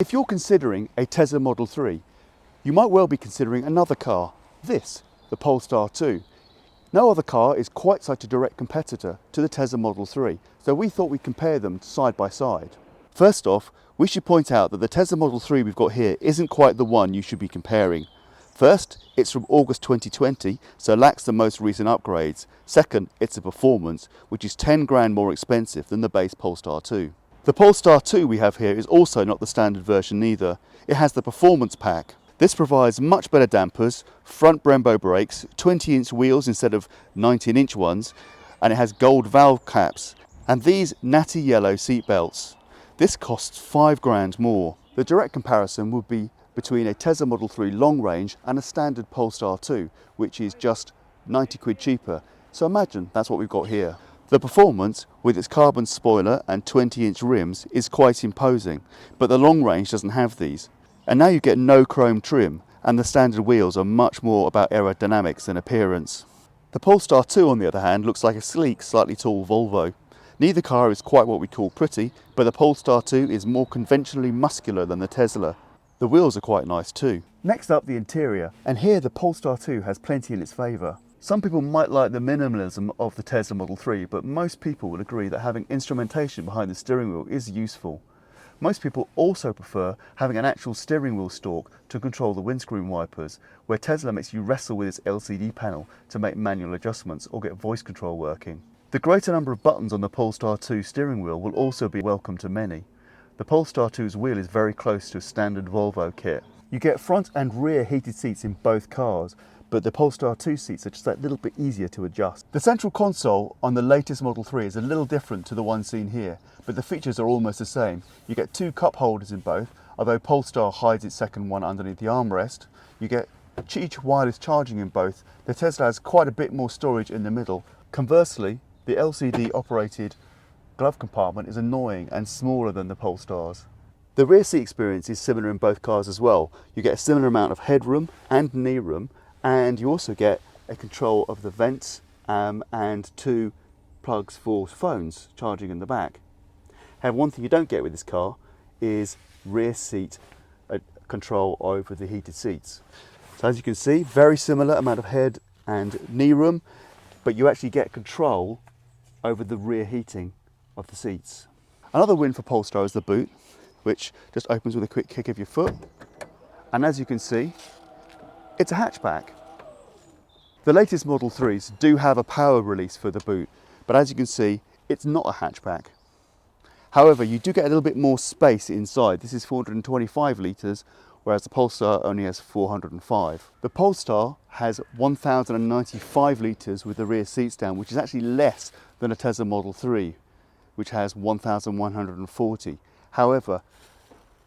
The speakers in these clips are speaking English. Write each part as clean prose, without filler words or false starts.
If you're considering a Tesla Model 3, you might well be considering another car, this, the Polestar 2. No other car is quite such a direct competitor to the Tesla Model 3, so we thought we'd compare them side by side. First off, we should point out that the Tesla Model 3 we've got here isn't quite the one you should be comparing. First, it's from August 2020, so lacks the most recent upgrades. Second, it's a performance, which is 10 grand more expensive than the base Polestar 2. The Polestar 2 we have here is also not the standard version either. It has the performance pack. This provides much better dampers, front Brembo brakes, 20-inch wheels instead of 19-inch ones, and it has gold valve caps, and these natty yellow seat belts. This costs 5 grand more. The direct comparison would be between a Tesla Model 3 long range and a standard Polestar 2, which is just 90 quid cheaper. So imagine that's what we've got here. The performance, with its carbon spoiler and 20-inch rims, is quite imposing, but the long range doesn't have these. And now you get no chrome trim, and the standard wheels are much more about aerodynamics than appearance. The Polestar 2, on the other hand, looks like a sleek, slightly tall Volvo. Neither car is quite what we call pretty, but the Polestar 2 is more conventionally muscular than the Tesla. The wheels are quite nice too. Next up, the interior, and here the Polestar 2 has plenty in its favour. Some people might like the minimalism of the Tesla Model 3, but most people will agree that having instrumentation behind the steering wheel is useful. Most people also prefer having an actual steering wheel stalk to control the windscreen wipers, where Tesla makes you wrestle with its LCD panel to make manual adjustments or get voice control working. The greater number of buttons on the Polestar 2 steering wheel will also be welcome to many. The Polestar 2's wheel is very close to a standard Volvo kit. You get front and rear heated seats in both cars, but the Polestar 2 seats are just that little bit easier to adjust. The central console on the latest Model 3 is a little different to the one seen here, but the features are almost the same. You get 2 cup holders in both, although Polestar hides its second one underneath the armrest. You get Qi wireless charging in both. The Tesla has quite a bit more storage in the middle. Conversely, the LCD operated glove compartment is annoying and smaller than the Polestar's. The rear seat experience is similar in both cars as well. You get a similar amount of headroom and knee room, and you also get a control of the vents and 2 plugs for phones charging in the back. However, one thing you don't get with this car is rear seat control over the heated seats. So as you can see, very similar amount of head and knee room, but you actually get control over the rear heating of the seats. Another win for Polestar is the boot, which just opens with a quick kick of your foot. And as you can see, it's a hatchback. The latest Model 3s do have a power release for the boot, but as you can see, it's not a hatchback. However, you do get a little bit more space inside. This is 425 litres, whereas the Polestar only has 405. The Polestar has 1,095 litres with the rear seats down, which is actually less than a Tesla Model 3, which has 1,140. However,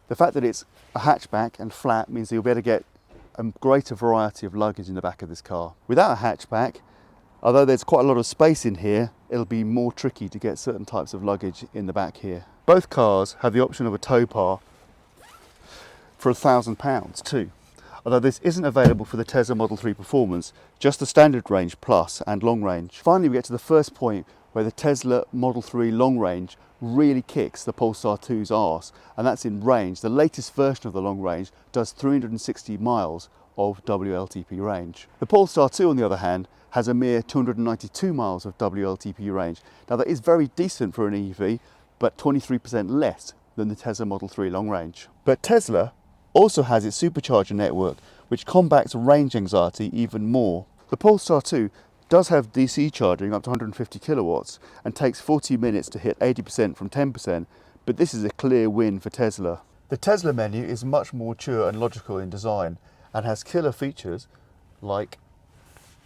the fact that it's a hatchback and flat means that you'll be able to get a greater variety of luggage in the back of this car. Without a hatchback, although there's quite a lot of space in here, it'll be more tricky to get certain types of luggage in the back here. Both cars have the option of a tow bar for £1,000 too. Although this isn't available for the Tesla Model 3 Performance, just the standard range plus and long range. Finally, we get to the first point where the Tesla Model 3 long range really kicks the Polestar 2's arse, and that's in range. The latest version of the long range does 360 miles of WLTP range. The Polestar 2, on the other hand, has a mere 292 miles of WLTP range. Now that is very decent for an EV, but 23% less than the Tesla Model 3 long range. But Tesla also has its supercharger network, which combats range anxiety even more. The Polestar 2 does have DC charging up to 150 kilowatts and takes 40 minutes to hit 80% from 10%, but this is a clear win for Tesla. The Tesla menu is much more mature and logical in design and has killer features like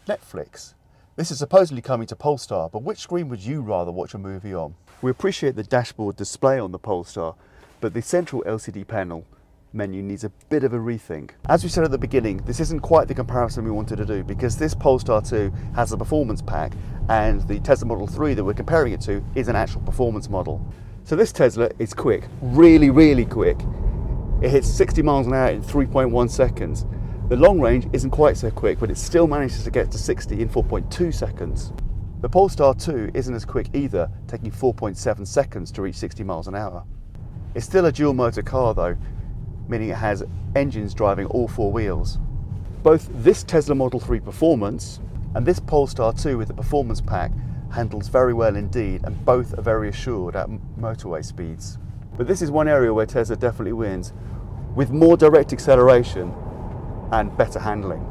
Netflix. This is supposedly coming to Polestar, but which screen would you rather watch a movie on? We appreciate the dashboard display on the Polestar, but the central LCD panel menu needs a bit of a rethink. As we said at the beginning, this isn't quite the comparison we wanted to do because this Polestar 2 has a performance pack and the Tesla Model 3 that we're comparing it to is an actual performance model. So this Tesla is quick, really, really quick. It hits 60 miles an hour in 3.1 seconds. The long range isn't quite so quick, but it still manages to get to 60 in 4.2 seconds. The Polestar 2 isn't as quick either, taking 4.7 seconds to reach 60 miles an hour. It's still a dual motor car though, meaning it has engines driving all four wheels. Both this Tesla Model 3 Performance and this Polestar 2 with the Performance Pack handles very well indeed, and both are very assured at motorway speeds. But this is one area where Tesla definitely wins, with more direct acceleration and better handling.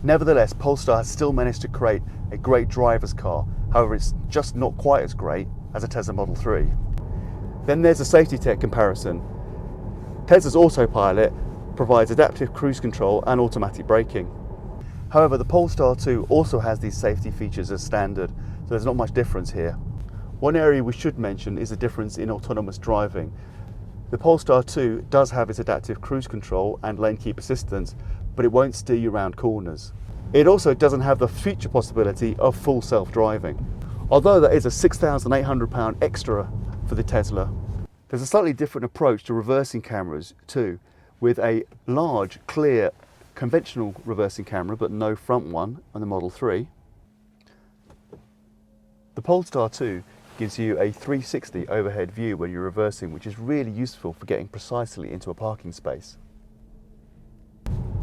Nevertheless, Polestar has still managed to create a great driver's car. However, it's just not quite as great as a Tesla Model 3. Then there's a safety tech comparison. Tesla's autopilot provides adaptive cruise control and automatic braking. However, the Polestar 2 also has these safety features as standard, so there's not much difference here. One area we should mention is the difference in autonomous driving. The Polestar 2 does have its adaptive cruise control and lane keep assistance, but it won't steer you around corners. It also doesn't have the future possibility of full self-driving. Although that is a £6,800 extra for the Tesla. There's a slightly different approach to reversing cameras too, with a large, clear, conventional reversing camera but no front one on the Model 3. The Polestar 2 gives you a 360 overhead view when you're reversing, which is really useful for getting precisely into a parking space.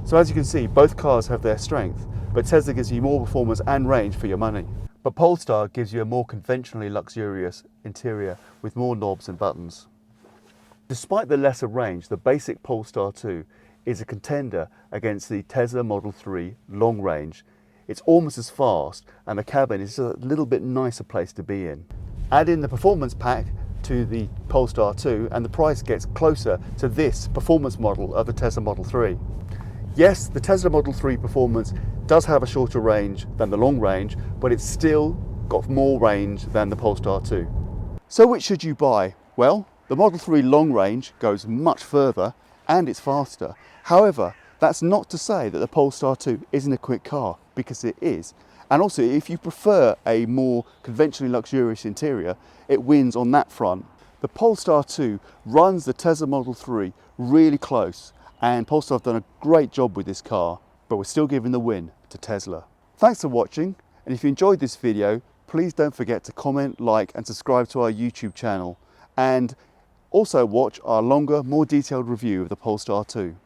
So as you can see, both cars have their strength, but Tesla gives you more performance and range for your money. But Polestar gives you a more conventionally luxurious interior with more knobs and buttons. Despite the lesser range, the basic Polestar 2 is a contender against the Tesla Model 3 long range. It's almost as fast, and the cabin is a little bit nicer place to be in. Add in the performance pack to the Polestar 2 and the price gets closer to this performance model of the Tesla Model 3. Yes, the Tesla Model 3 Performance does have a shorter range than the long range, but it's still got more range than the Polestar 2. So which should you buy? Well, the Model 3 long range goes much further and it's faster. However, that's not to say that the Polestar 2 isn't a quick car, because it is. And also, if you prefer a more conventionally luxurious interior, it wins on that front. The Polestar 2 runs the Tesla Model 3 really close, and Polestar have done a great job with this car, but we're still giving the win to Tesla. Thanks for watching, and if you enjoyed this video, please don't forget to comment, like and subscribe to our YouTube channel, and also watch our longer, more detailed review of the Polestar 2.